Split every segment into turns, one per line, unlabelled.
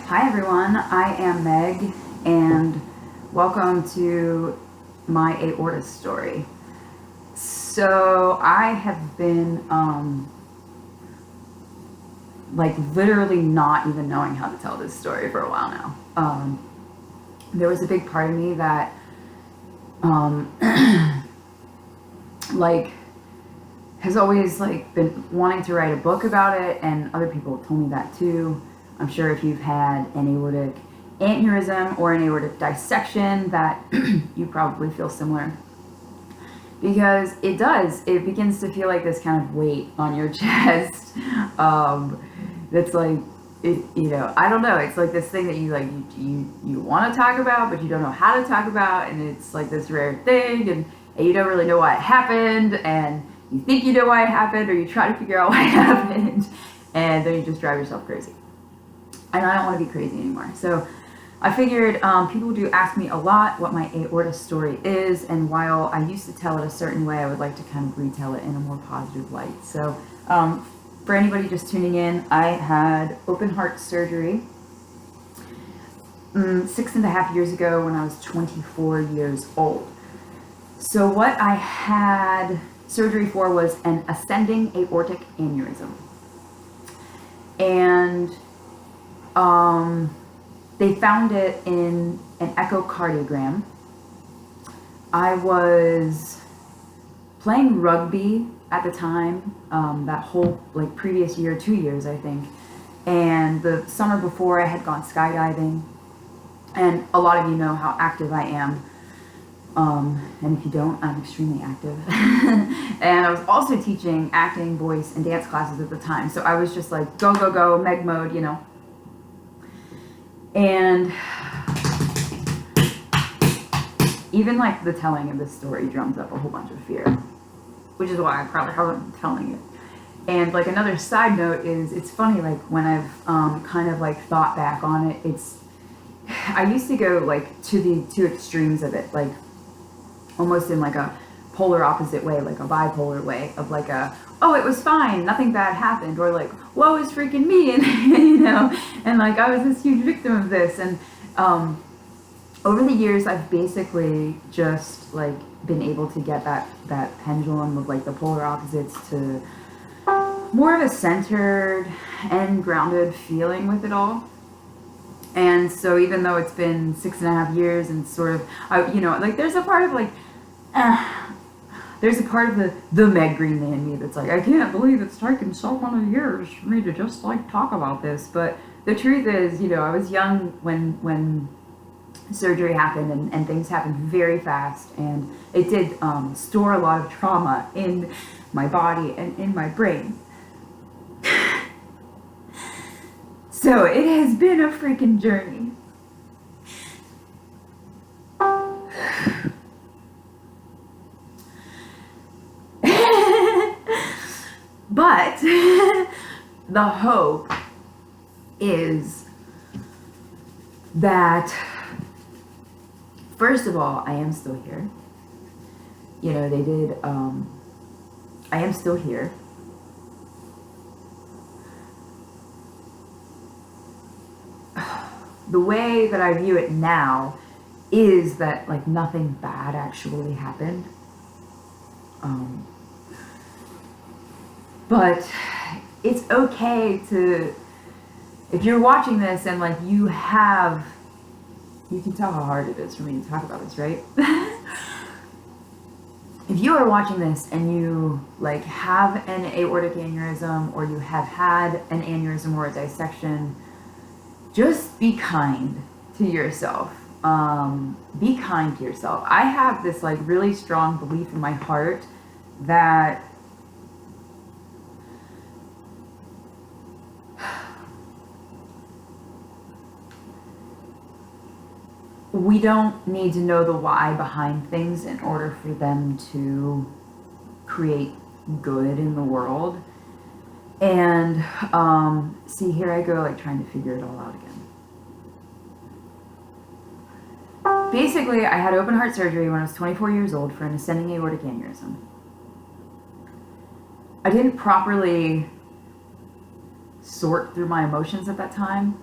Hi everyone, I am Meg, and welcome to my aorta story. So I have been literally not even knowing how to tell this story for a while now. There was a big part of me that has always been wanting to write a book about it, and other people have told me that too. I'm sure if you've had an aortic aneurysm or an aortic dissection that you probably feel similar, because it begins to feel like this kind of weight on your chest. That's like it, I don't know, it's like this thing that you want to talk about, but you don't know how to talk about, and it's like this rare thing, and you don't really know why it happened, and you think you know why it happened, or you try to figure out why it happened, and then you just drive yourself crazy. And I don't want to be crazy anymore. So I figured people do ask me a lot what my aorta story is, and while I used to tell it a certain way, I would like to kind of retell it in a more positive light. So for anybody just tuning in, I had open heart surgery 6.5 years ago when I was 24 years old. So what I had surgery for was an ascending aortic aneurysm. And they found it in an echocardiogram. I was playing rugby at the time, that whole previous year, 2 years I think, and the summer before I had gone skydiving, and a lot of you know how active I am, and if you don't, I'm extremely active. And I was also teaching acting, voice, and dance classes at the time, so I was just like go, go, go, Meg mode, And even the telling of this story drums up a whole bunch of fear, which is why I probably haven't been telling it. And another side note is, it's funny, when I've kind of thought back on it, I used to go to the two extremes of it, almost in a polar opposite way, a bipolar way of oh, it was fine, nothing bad happened, or whoa, it's freaking me, and and I was this huge victim of this. And over the years, I've basically just been able to get that pendulum of the polar opposites to more of a centered and grounded feeling with it all. And so even though it's been 6.5 years and sort of, there's a part of there's a part of the Meg Green in me that's I can't believe it's taken so many years for me to just talk about this. But the truth is, I was young when surgery happened, and things happened very fast, and it did store a lot of trauma in my body and in my brain. So it has been a freaking journey. But the hope is that, first of all, I am still here. I am still here. The way that I view it now is that nothing bad actually happened. But it's okay to, if you're watching this and you can tell how hard it is for me to talk about this, right? If you are watching this and you have an aortic aneurysm, or you have had an aneurysm or a dissection, just be kind to yourself. Be kind to yourself. I have this really strong belief in my heart that we don't need to know the why behind things in order for them to create good in the world. And see, here I go trying to figure it all out again. Basically, I had open heart surgery when I was 24 years old for an ascending aortic aneurysm. I didn't properly sort through my emotions at that time.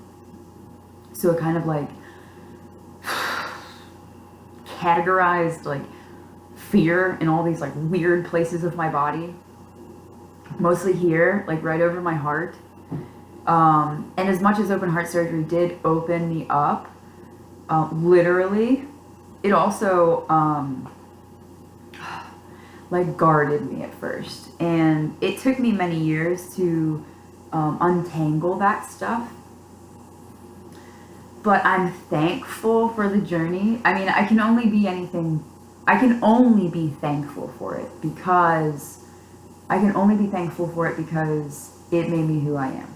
So it kind of like categorized like fear in all these like weird places of my body, mostly here, like right over my heart. And as much as open heart surgery did open me up, literally, it also like guarded me at first, and it took me many years to untangle that stuff. But I'm thankful for the journey. I mean, I can only be thankful for it because it made me who I am.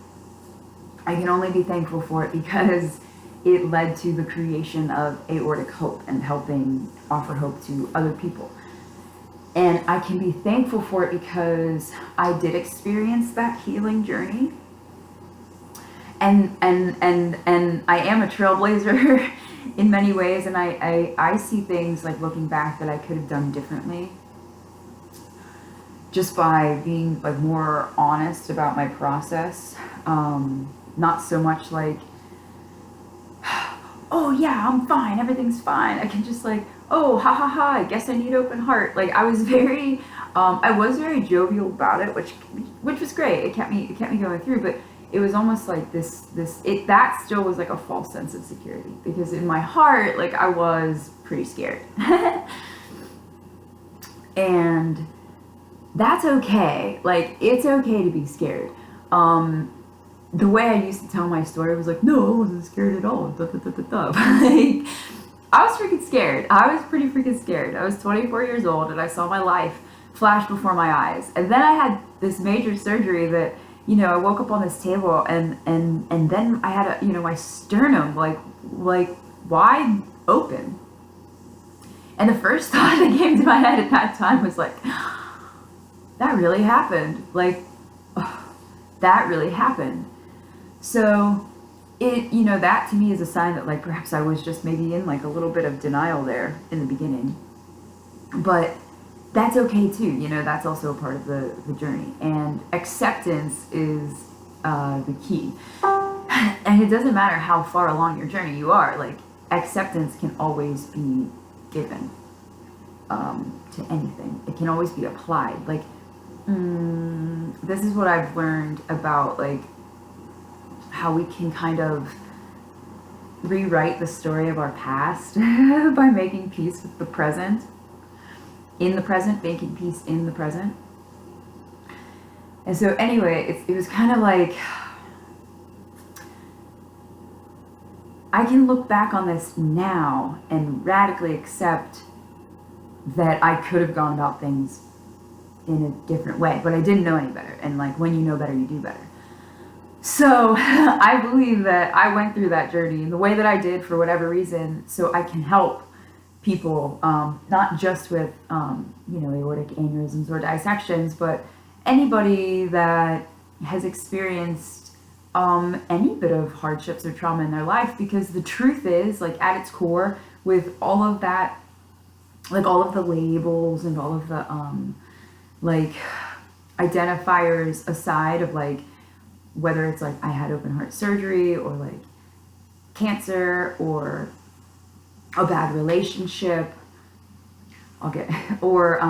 I can only be thankful for it because it led to the creation of Aortic Hope and helping offer hope to other people. And I can be thankful for it because I did experience that healing journey. And I am a trailblazer in many ways, and I see things like looking back that I could have done differently, just by being like more honest about my process. Not so much like, oh yeah, I'm fine, everything's fine. I can just like, oh, ha ha ha, I guess I need open heart. Like I was very jovial about it, which was great. It kept me going through, but it was almost like that still was like a false sense of security, because in my heart, like I was pretty scared. And that's okay. Like it's okay to be scared. The way I used to tell my story was like, no, I wasn't scared at all. Like, I was freaking scared. I was pretty freaking scared. I was 24 years old and I saw my life flash before my eyes. And then I had this major surgery that, you know, I woke up on this table and then I had my sternum like wide open. And the first thought that came to my head at that time was like, that really happened. Like, oh, that really happened. So that to me is a sign that like perhaps I was just maybe in like a little bit of denial there in the beginning. But that's okay too. That's also a part of the journey. And acceptance is the key. And it doesn't matter how far along your journey you are, like acceptance can always be given to anything. It can always be applied. Like, this is what I've learned about like how we can kind of rewrite the story of our past by making peace with the present. In the present, making peace in the present. And so anyway, it was kind of like, I can look back on this now and radically accept that I could have gone about things in a different way, but I didn't know any better. And like, when you know better, you do better. So I believe that I went through that journey in the way that I did for whatever reason, so I can help people, not just with, aortic aneurysms or dissections, but anybody that has experienced any bit of hardships or trauma in their life. Because the truth is, like at its core, with all of that, like all of the labels and all of the like identifiers aside of like whether it's like I had open heart surgery or like cancer or a bad relationship, or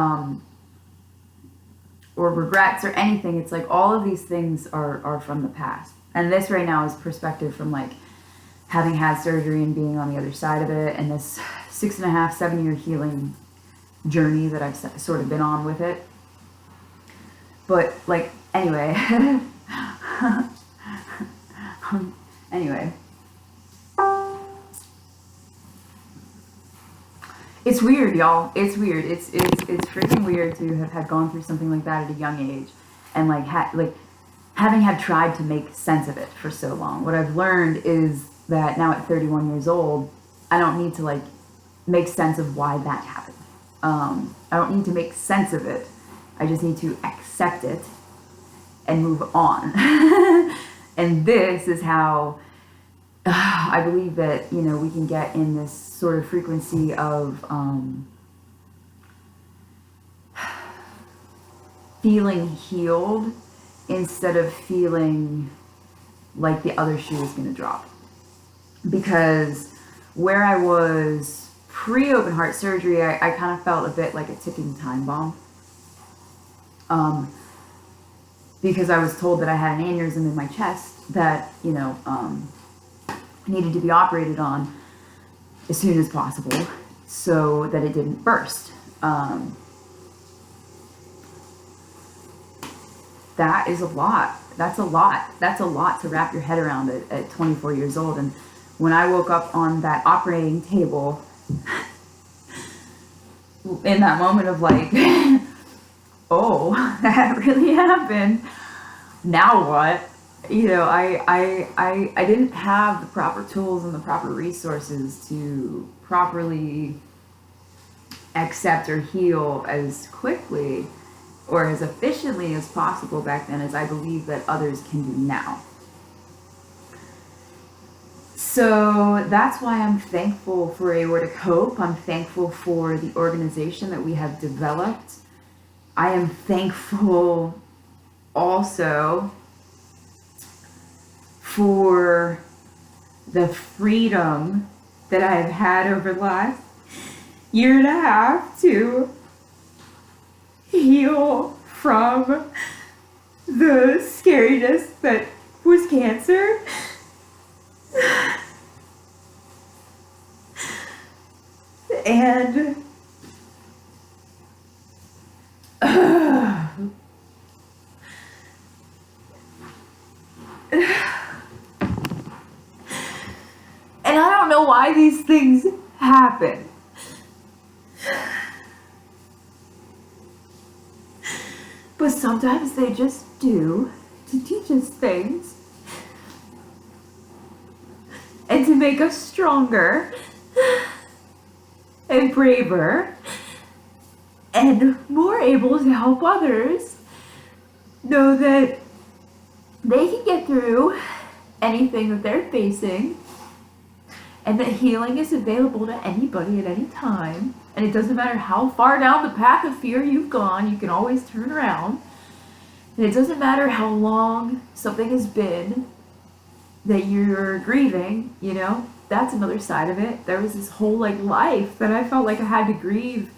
regrets or anything. It's like all of these things are from the past. And this right now is perspective from like having had surgery and being on the other side of it, and this 6.5, 7-year healing journey that I've sort of been on with it. But like, anyway, anyway, it's weird, y'all. It's weird. It's freaking weird to have had gone through something like that at a young age, and like having had tried to make sense of it for so long. What I've learned is that now at 31 years old, I don't need to like make sense of why that happened. I don't need to make sense of it. I just need to accept it and move on. And this is how I believe that, we can get in this sort of frequency of feeling healed instead of feeling like the other shoe is going to drop. because where I was pre-open heart surgery, I kind of felt a bit like a ticking time bomb. Because I was told that I had an aneurysm in my chest that, needed to be operated on as soon as possible so that it didn't burst. That is a lot. That's a lot. That's a lot to wrap your head around at 24 years old. And when I woke up on that operating table, in that moment of like, oh, that really happened. Now what? I didn't have the proper tools and the proper resources to properly accept or heal as quickly or as efficiently as possible back then as I believe that others can do now. So that's why I'm thankful for Aortic Hope. I'm thankful for the organization that we have developed. I am thankful also for the freedom that I've had over the last year and a half to heal from the scariness that was cancer. And and I don't know why these things happen. But sometimes they just do, to teach us things and to make us stronger and braver and more able to help others know that they can get through anything that they're facing and that healing is available to anybody at any time. And it doesn't matter how far down the path of fear you've gone, you can always turn around. And it doesn't matter how long something has been that you're grieving, that's another side of it. There was this whole life that I felt like I had to grieve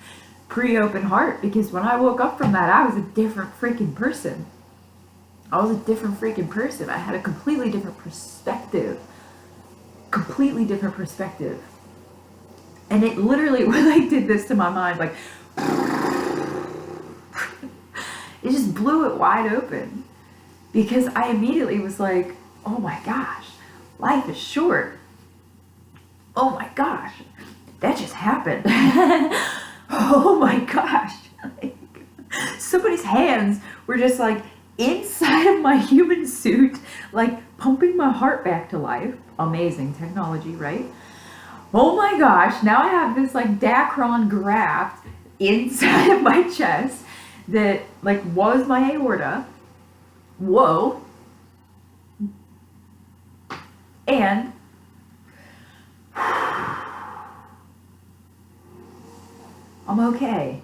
pre-open heart, because when I woke up from that, I was a different freaking person. I had a completely different perspective. And it literally did this to my mind, it just blew it wide open, because I immediately was like, oh my gosh, life is short. Oh my gosh, that just happened. Oh my gosh. Somebody's hands were just inside of my human suit, pumping my heart back to life. Amazing technology, right? Oh my gosh, now I have this Dacron graft inside of my chest that was my aorta. Whoa. And I'm okay.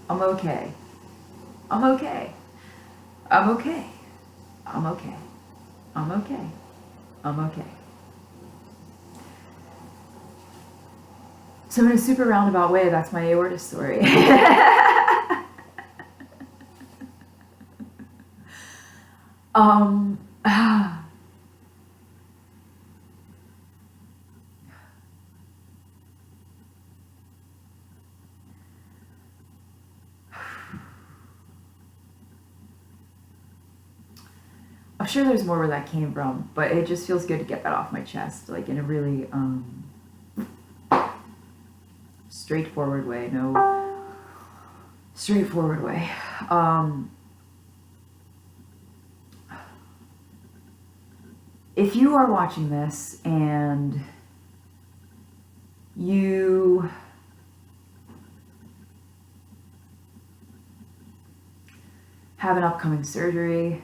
I'm okay. I'm okay. I'm okay. I'm okay. I'm okay. I'm okay. So in a super roundabout way, that's my aorta story. I'm sure there's more where that came from, but it just feels good to get that off my chest, in a really straightforward way. If you are watching this and you have an upcoming surgery,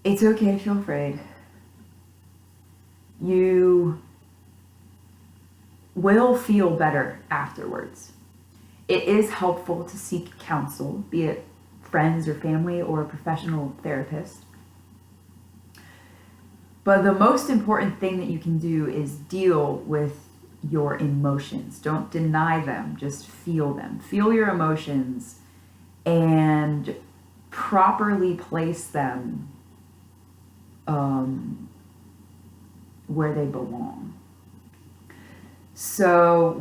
it's okay to feel afraid. You will feel better afterwards. It is helpful to seek counsel, be it friends or family or a professional therapist. But the most important thing that you can do is deal with your emotions. Don't deny them, just feel them. Feel your emotions and properly place them where they belong. So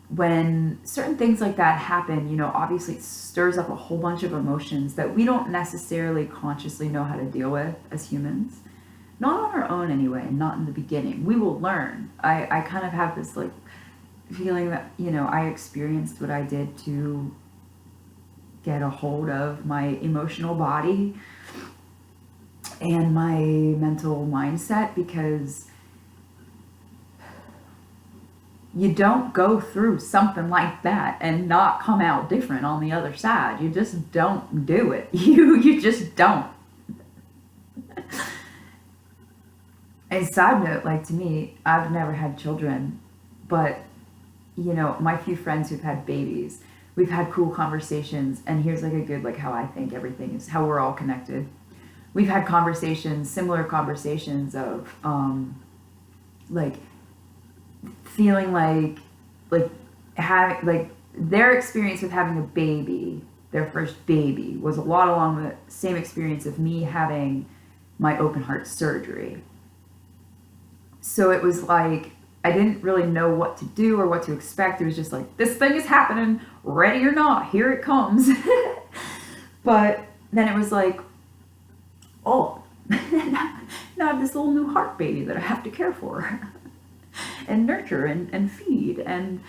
when certain things like that happen, you know, obviously it stirs up a whole bunch of emotions that we don't necessarily consciously know how to deal with as humans. Not on our own anyway, not in the beginning. We will learn. I kind of have this like feeling that, you know, I experienced what I did to get a hold of my emotional body and my mental mindset, because you don't go through something like that and not come out different on the other side. You just don't do it. You just don't. A side note, like, to me, I've never had children, but, you know, my few friends who've had babies, we've had cool conversations, and here's like a good, like, how I think everything is, how we're all connected. We've had conversations, similar conversations of, like, feeling like having, like, their experience with having a baby, their first baby, was a lot along the same experience of me having my open heart surgery. So it was like, I didn't really know what to do or what to expect. It was just like, this thing is happening, ready or not, here it comes. But then it was like, oh, now I have this little new heart baby that I have to care for and nurture and feed and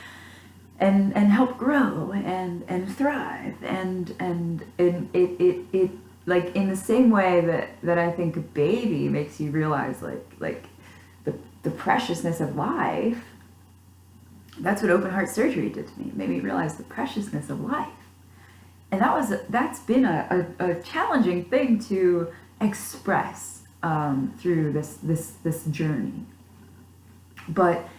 help grow and thrive. And it like, in the same way that I think a baby makes you realize like the preciousness of life. That's what open heart surgery did to me. It made me realize the preciousness of life. And that's been a challenging thing to express through this journey. But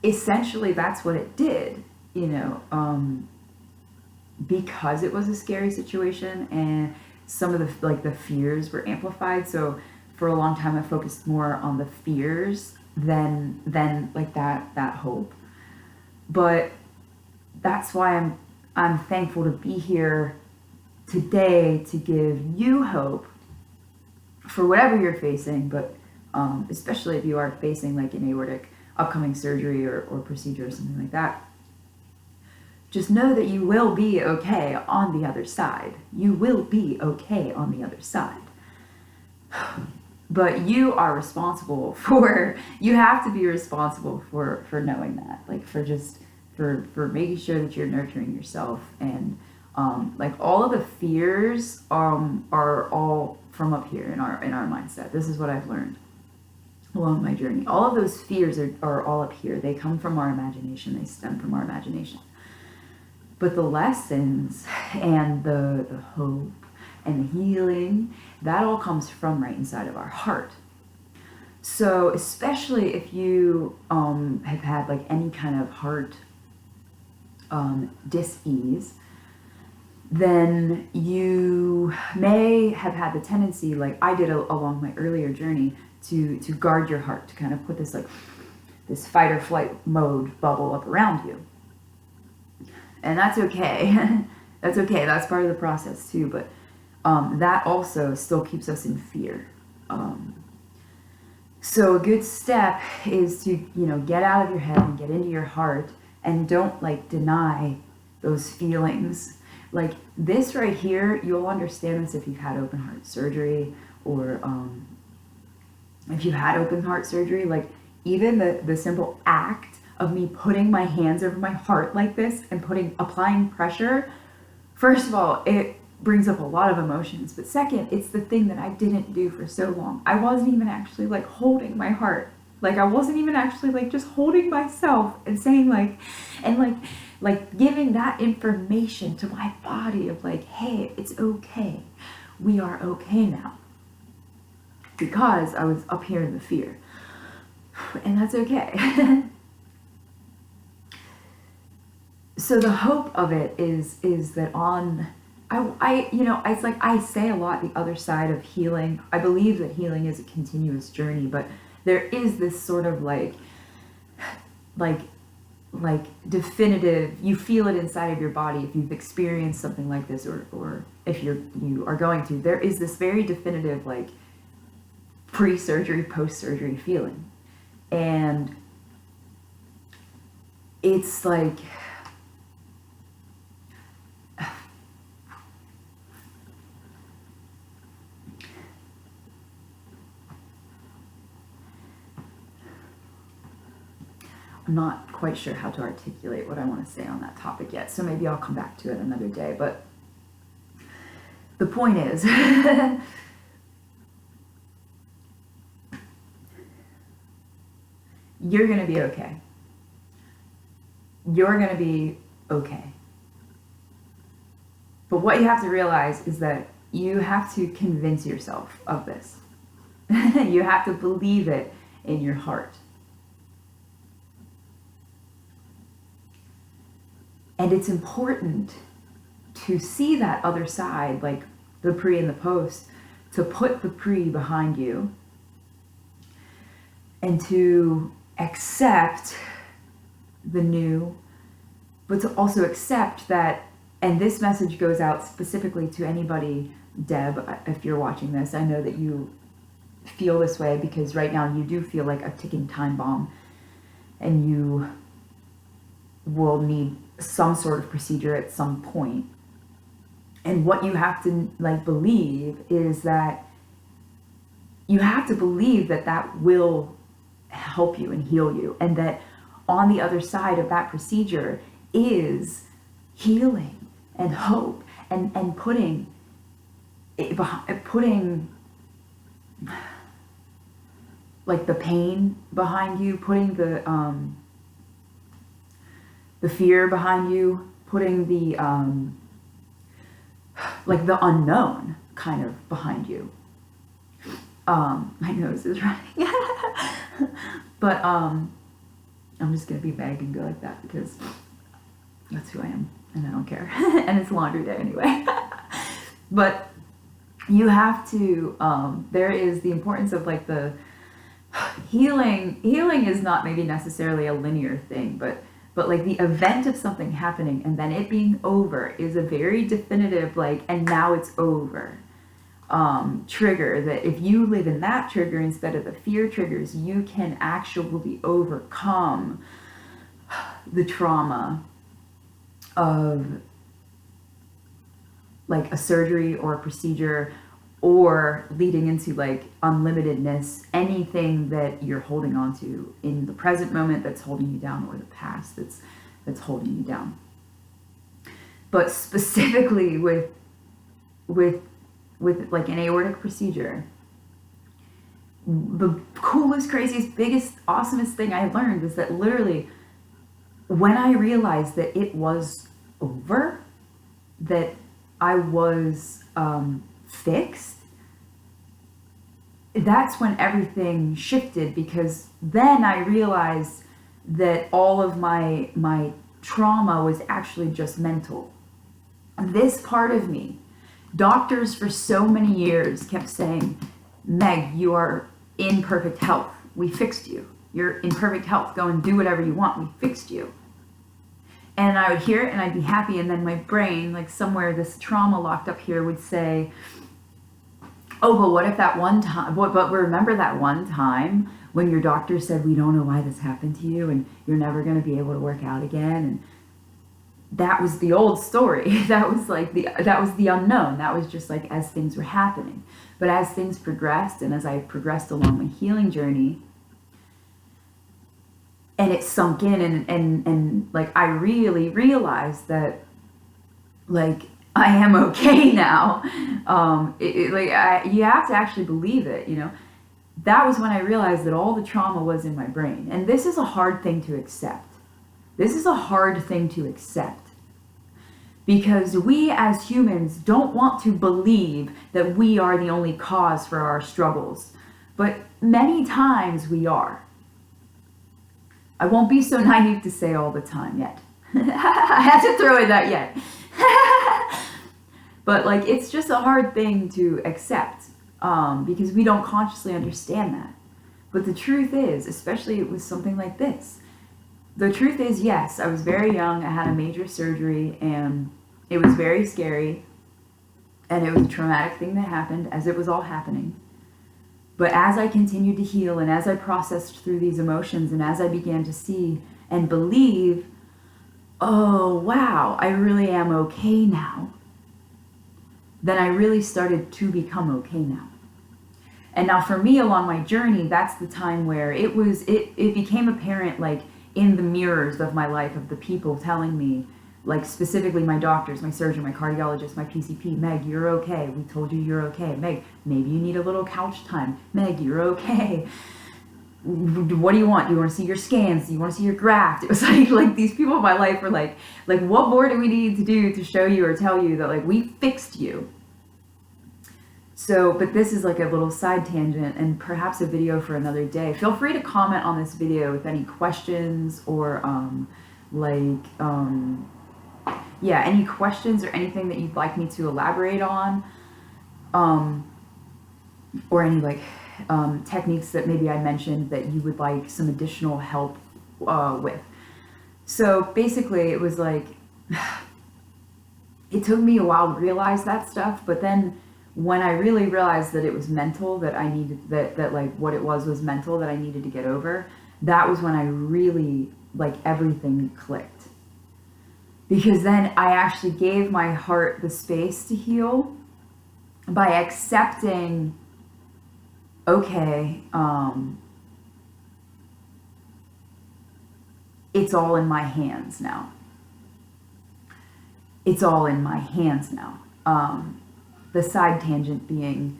essentially that's what it did, you know, because it was a scary situation and some of the fears were amplified. So for a long time I focused more on the fears than like that hope. But that's why I'm thankful to be here today to give you hope for whatever you're facing, but especially if you are facing like an aortic upcoming surgery or procedure or something like that. Just know that you will be okay on the other side. You will be okay on the other side. But you are responsible you have to be responsible for knowing that, like, for making sure that you're nurturing yourself. And like, all of the fears are all from up here in our mindset. This is what I've learned along my journey. All of those fears are all up here. They come from our imagination. They stem from our imagination. But the lessons and the hope and the healing, that all comes from right inside of our heart. So especially if you have had like any kind of heart dis-ease, then you may have had the tendency, like I did along my earlier journey, to guard your heart, to kind of put this fight or flight mode bubble up around you. And that's okay. That's okay. That's part of the process too. But that also still keeps us in fear. So a good step is to, you know, get out of your head and get into your heart, and don't like deny those feelings. Like this right here, you'll understand this if you've had open heart surgery, or if you had open heart surgery, like even the simple act of me putting my hands over my heart like this and applying pressure, first of all, it brings up a lot of emotions. But second, it's the thing that I didn't do for so long. I wasn't even actually like holding my heart. Like I wasn't even actually like just holding myself and saying like, and like giving that information to my body of like, hey, it's okay. We are okay now. Because I was up here in the fear. And that's okay. So the hope of it is that I you know, I say a lot, the other side of healing. I believe that healing is a continuous journey, but there is this sort of like definitive, you feel it inside of your body if you've experienced something like this, or if you are going through, there is this very definitive like pre-surgery, post-surgery feeling. And it's like, I'm not quite sure how to articulate what I want to say on that topic yet, so maybe I'll come back to it another day. But the point is, you're going to be okay. You're going to be okay. But what you have to realize is that you have to convince yourself of this. You have to believe it in your heart. And it's important to see that other side, like the pre and the post, to put the pre behind you and to accept the new, but to also accept that, and this message goes out specifically to anybody, Deb, if you're watching this, I know that you feel this way because right now you do feel like a ticking time bomb and you will need some sort of procedure at some point. And what you have to like believe is that you have to believe that that will help you and heal you, and that on the other side of that procedure is healing and hope, and putting like the pain behind you, putting the fear behind you, putting the like the unknown kind of behind you. My nose is running. But I'm just gonna be vague and go like that because that's who I am and I don't care. And it's laundry day anyway. But you have to, there is the importance of like the healing. Healing is not maybe necessarily a linear thing, but like the event of something happening and then it being over is a very definitive, like, and now it's over, trigger, that if you live in that trigger instead of the fear triggers, you can actually overcome the trauma of like a surgery or a procedure, or leading into like unlimitedness, anything that you're holding on to in the present moment that's holding you down, or the past that's holding you down. But specifically with like an aortic procedure, the coolest, craziest, biggest, awesomest thing I learned was that literally when I realized that it was over, that I was fixed, that's when everything shifted, because then I realized that all of my trauma was actually just mental. This part of me, doctors for so many years kept saying, Meg, you are in perfect health. We fixed you. You're in perfect health. Go and do whatever you want. We fixed you. And I would hear it and I'd be happy. And then my brain, like somewhere this trauma locked up here, would say, oh, but what if that one time, but remember that one time when your doctor said, we don't know why this happened to you and you're never going to be able to work out again. And that was the old story. That was the unknown. That was just like as things were happening. But as things progressed and as I progressed along my healing journey, and it sunk in and like I really realized that like I am okay now. You have to actually believe it, you know. That was when I realized that all the trauma was in my brain. And this is a hard thing to accept. This is a hard thing to accept. Because we as humans don't want to believe that we are the only cause for our struggles. But many times we are. I won't be so naive to say all the time yet. I had to throw in that yet. But like, it's just a hard thing to accept, because we don't consciously understand that. But the truth is, especially with something like this, the truth is, yes, I was very young. I had a major surgery and it was very scary. And it was a traumatic thing that happened as it was all happening. But as I continued to heal and as I processed through these emotions and as I began to see and believe, oh, wow, I really am okay now, then I really started to become okay now. And now for me along my journey, that's the time where it became apparent, like in the mirrors of my life, of the people telling me, like specifically my doctors, my surgeon, my cardiologist, my PCP, Meg, you're okay. We told you you're okay. Meg, maybe you need a little couch time. Meg, you're okay. What do you want? Do you want to see your scans? Do you want to see your graft? It was like these people in my life were like what more do we need to do to show you or tell you that like we fixed you? So, but this is like a little side tangent and perhaps a video for another day. Feel free to comment on this video with any questions or yeah, any questions or anything that you'd like me to elaborate on, or any like techniques that maybe I mentioned that you would like some additional help with. So basically it was like, it took me a while to realize that stuff, but then when I really realized that it was mental, that I needed, that like what it was mental, that I needed to get over, that was when I really, like everything clicked. Because then I actually gave my heart the space to heal by accepting, okay, it's all in my hands now. It's all in my hands now. The side tangent being,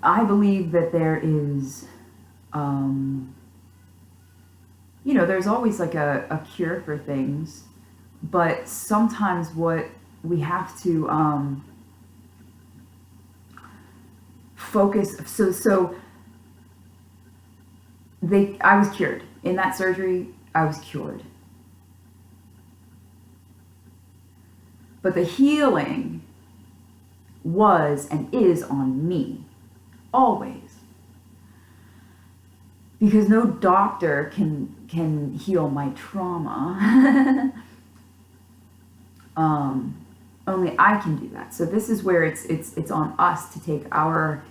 I believe that there is, there's always like a cure for things, but sometimes what we have to focus, I was cured. In that surgery, I was cured. But the healing was and is on me, always. Because no doctor can heal my trauma. Only I can do that. So this is where it's on us to take our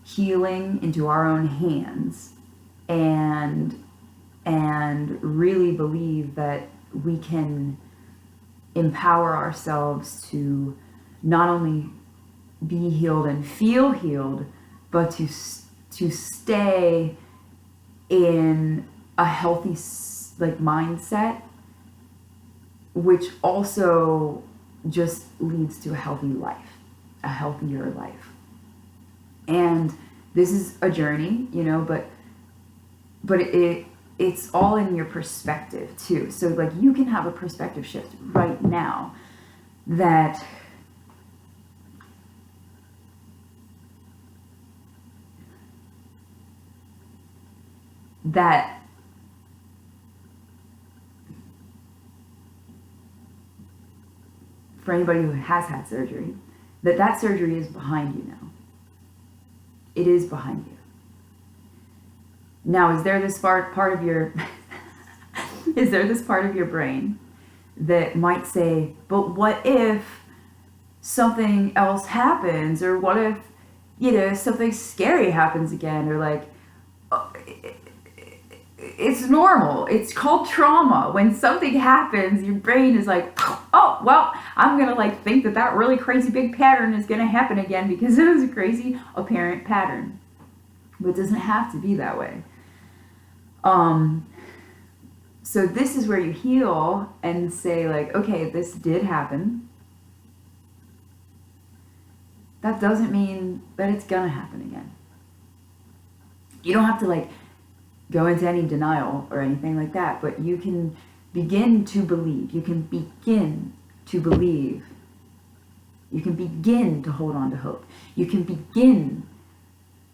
healing into our own hands and really believe that we can empower ourselves to not only be healed and feel healed, but to stay in a healthy like mindset, which also just leads to a healthy life, a healthier life. And this is a journey, but it's all in your perspective too. So like you can have a perspective shift right now that for anybody who has had surgery, that surgery is behind you now. It is behind you. Now, is there this part of your is there this part of your brain that might say, but what if something else happens, or what if something scary happens again, or like it's normal. It's called trauma. When something happens, your brain is like, oh, well, I'm going to like think that really crazy big pattern is going to happen again because it was a crazy apparent pattern. But it doesn't have to be that way. So this is where you heal and say like, okay, this did happen. That doesn't mean that it's going to happen again. You don't have to like go into any denial or anything like that, but you can begin to believe. You can begin to believe. You can begin to hold on to hope. You can begin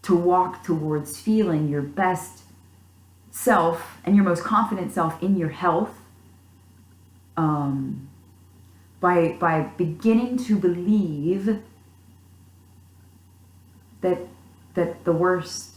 to walk towards feeling your best self and your most confident self in your health, by beginning to believe that the worst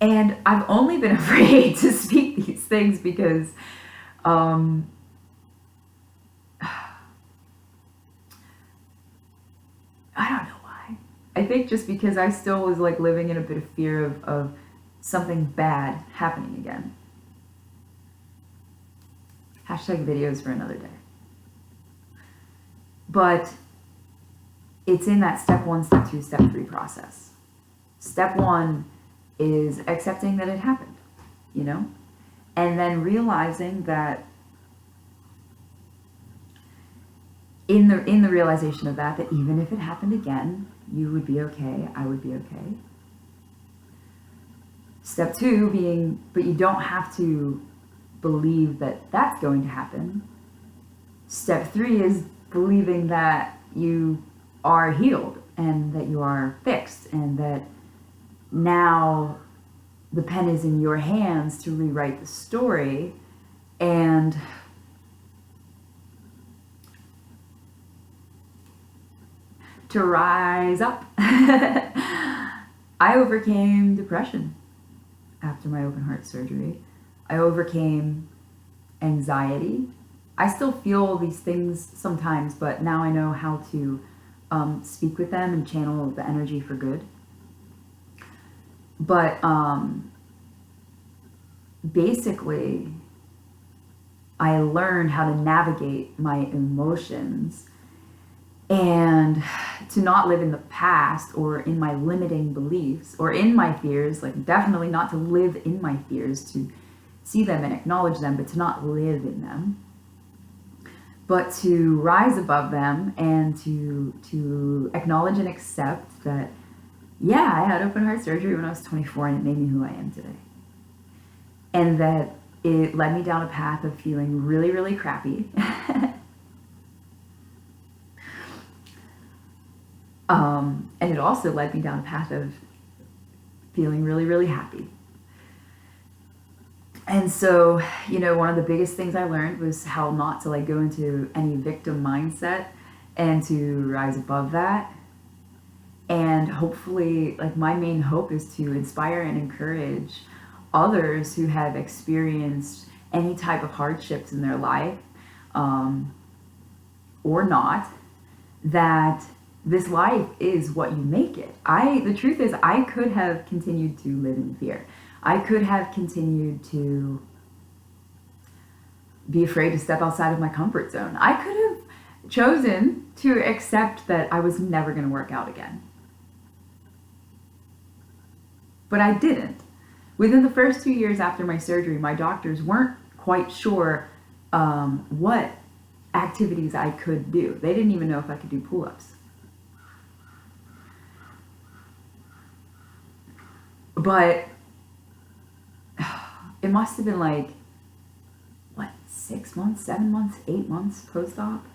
And I've only been afraid to speak these things because I don't know why. I think just because I still was like living in a bit of fear of something bad happening again. Hashtag videos for another day. But it's in that step 1, step 2, step 3 process. Step 1 is accepting that it happened, you know? And then realizing that in the realization of that even if it happened again, you would be okay, I would be okay. Step 2 being, but you don't have to believe that that's going to happen. Step 3 is believing that you are healed and that you are fixed and that now the pen is in your hands to rewrite the story and to rise up. I overcame depression after my open heart surgery. I overcame anxiety. I still feel these things sometimes, but now I know how to speak with them and channel the energy for good. But basically, I learned how to navigate my emotions and to not live in the past or in my limiting beliefs or in my fears, like definitely not to live in my fears, to see them and acknowledge them, but to not live in them, but to rise above them and to acknowledge and accept that, yeah, I had open heart surgery when I was 24 and it made me who I am today. And that it led me down a path of feeling really, really crappy. And it also led me down a path of feeling really, really happy. And so, you know, one of the biggest things I learned was how not to like go into any victim mindset and to rise above that. And hopefully, like my main hope is to inspire and encourage others who have experienced any type of hardships in their life, or not, that this life is what you make it. The truth is, I could have continued to live in fear. I could have continued to be afraid to step outside of my comfort zone. I could have chosen to accept that I was never going to work out again. But I didn't. Within the first 2 years after my surgery, my doctors weren't quite sure what activities I could do. They didn't even know if I could do pull-ups. But it must have been like, 6 months, 7 months, 8 months post-op?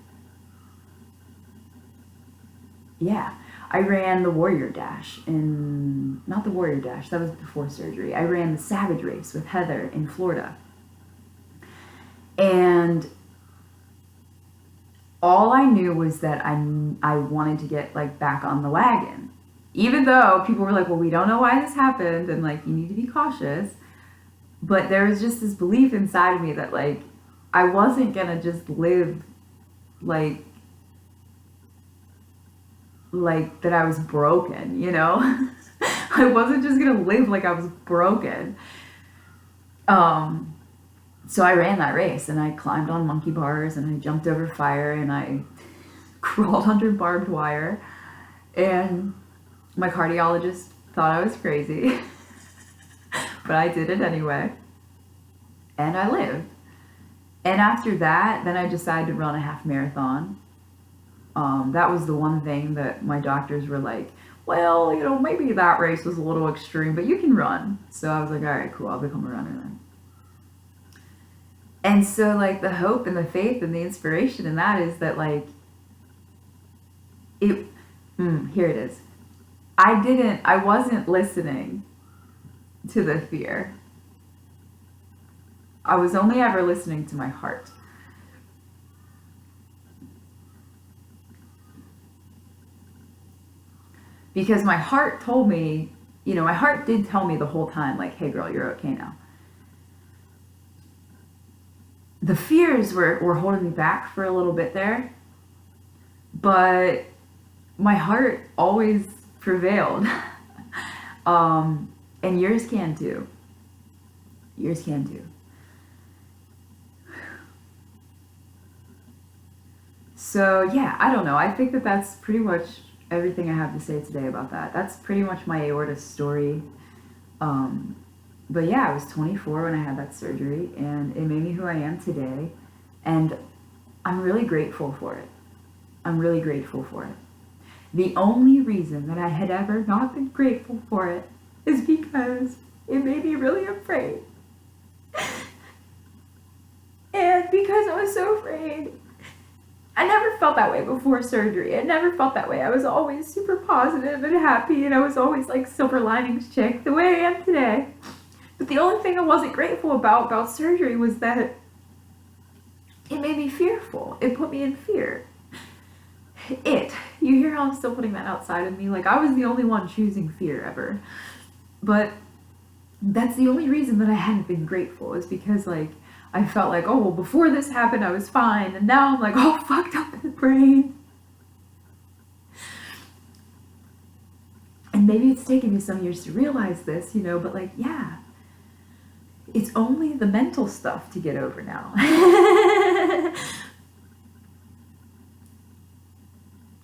Yeah. I ran the Warrior Dash not the Warrior Dash, that was before surgery. I ran the Savage Race with Heather in Florida. And all I knew was that I wanted to get like back on the wagon. Even though people were like, well, we don't know why this happened and like you need to be cautious. But there was just this belief inside of me that like I wasn't gonna just live like that I was broken, you know? I wasn't just gonna live like I was broken. So I ran that race and I climbed on monkey bars and I jumped over fire and I crawled under barbed wire, and my cardiologist thought I was crazy, but I did it anyway. And I lived. And after that, then I decided to run a half marathon. That was the one thing that my doctors were like, well, you know, maybe that race was a little extreme, but you can run. So I was like, all right, cool, I'll become a runner then. And so like the hope and the faith and the inspiration in that is that like, here it is. I wasn't listening to the fear. I was only ever listening to my heart. Because my heart told me you know, my heart did tell me the whole time, like, hey girl, you're okay now. The fears were holding me back for a little bit there, but my heart always prevailed. And yours can too. Yours can too. So yeah, I don't know. I think that that's pretty much everything I have to say today about that. That's pretty much my aorta story. But yeah, I was 24 when I had that surgery, and it made me who I am today. And I'm really grateful for it. I'm really grateful for it. The only reason that I had ever not been grateful for it is because it made me really afraid. And because I was so afraid, I never felt that way before surgery. I never felt that way. I was always super positive and happy, and I was always like silver linings chick, the way I am today. But the only thing I wasn't grateful about surgery was that it made me fearful. It put me in fear. You hear how I'm still putting that outside of me? Like, I was the only one choosing fear ever. But that's the only reason that I hadn't been grateful, is because, like, I felt like, oh, well, before this happened, I was fine. And now I'm like, all fucked up in the brain. And maybe it's taken me some years to realize this, you know, but like, yeah, it's only the mental stuff to get over now.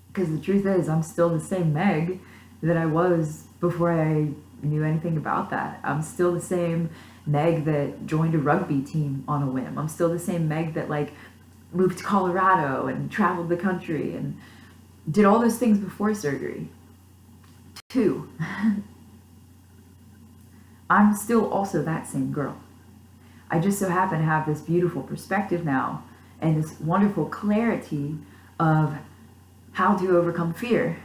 Because the truth is, I'm still the same Meg that I was before I knew anything about that. I'm still the same Meg that joined a rugby team on a whim. I'm still the same Meg that like moved to Colorado and traveled the country and did all those things before surgery. Too. I'm still also that same girl. I just so happen to have this beautiful perspective now and this wonderful clarity of how to overcome fear.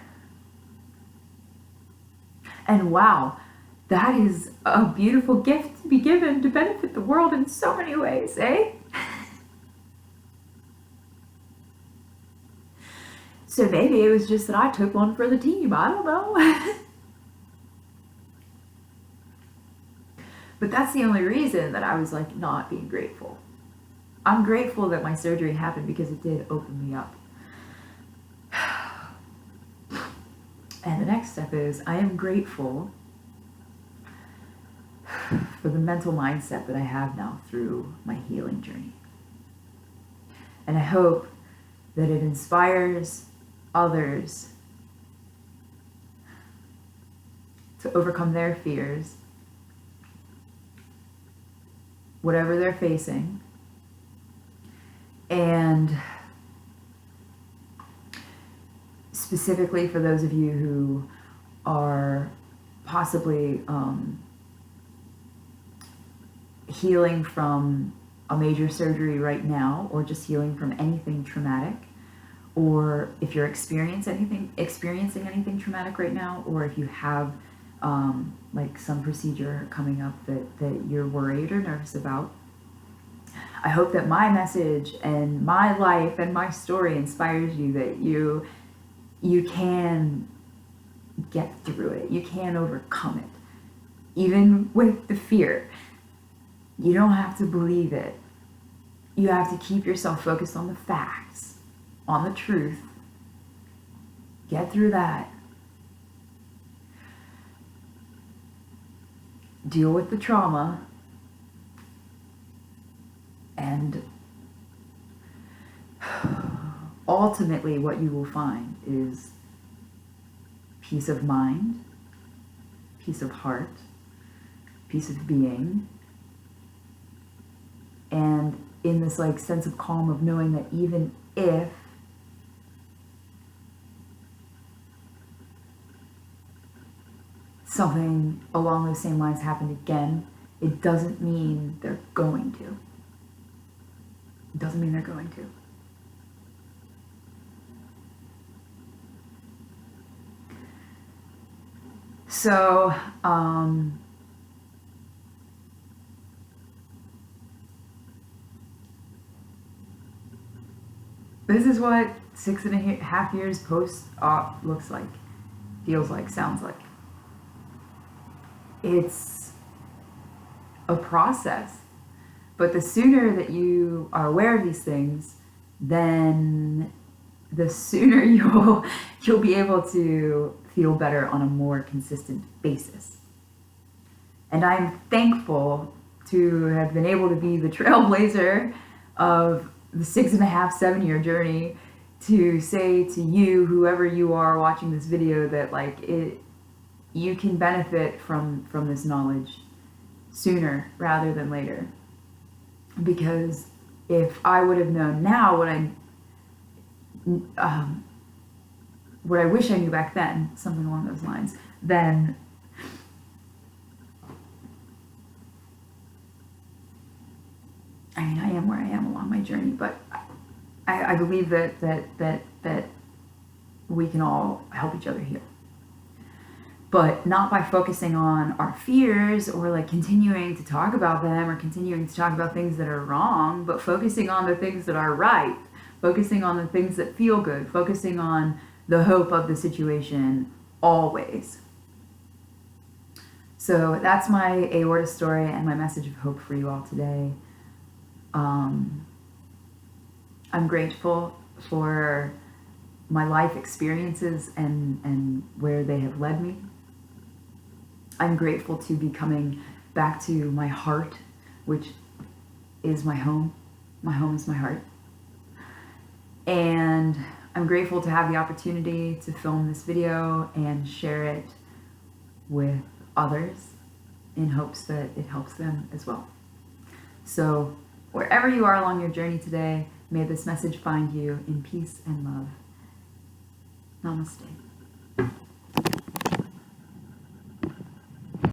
And wow, that is a beautiful gift to be given to benefit the world in so many ways, eh? So maybe it was just that I took one for the team, I don't know. But that's the only reason that I was like not being grateful. I'm grateful that my surgery happened because it did open me up. And the next step is I am grateful for the mental mindset that I have now through my healing journey. And I hope that it inspires others to overcome their fears, whatever they're facing, and specifically for those of you who are possibly healing from a major surgery right now, or just healing from anything traumatic, or if you're experiencing anything traumatic right now, or if you have like some procedure coming up that you're worried or nervous about. I hope that my message and my life and my story inspires you, that you can get through it. You can overcome it. Even with the fear. You don't have to believe it. You have to keep yourself focused on the facts, on the truth. Get through that. Deal with the trauma. And ultimately what you will find is peace of mind, peace of heart, peace of being, and in this like sense of calm of knowing that even if something along those same lines happened again, it doesn't mean they're going to. It doesn't mean they're going to. So, this is what 6.5 years post-op looks like, feels like, sounds like. it's a process. But the sooner that you are aware of these things, then the sooner you'll be able to feel better on a more consistent basis. And I'm thankful to have been able to be the trailblazer of the 6.5, 7-year journey, to say to you, whoever you are watching this video, that like you can benefit from this knowledge sooner rather than later. Because if I would have known now what I wish I knew back then, something along those lines, then I mean, I am where I am along my journey, but I believe that we can all help each other heal. But not by focusing on our fears or like continuing to talk about them or continuing to talk about things that are wrong, but focusing on the things that are right, focusing on the things that feel good, focusing on the hope of the situation always. So that's my aorta story and my message of hope for you all today. I'm grateful for my life experiences and where they have led me. I'm grateful to be coming back to my heart, which is my home. My home is my heart. And I'm grateful to have the opportunity to film this video and share it with others in hopes that it helps them as well. So wherever you are along your journey today, may this message find you in peace and love. Namaste.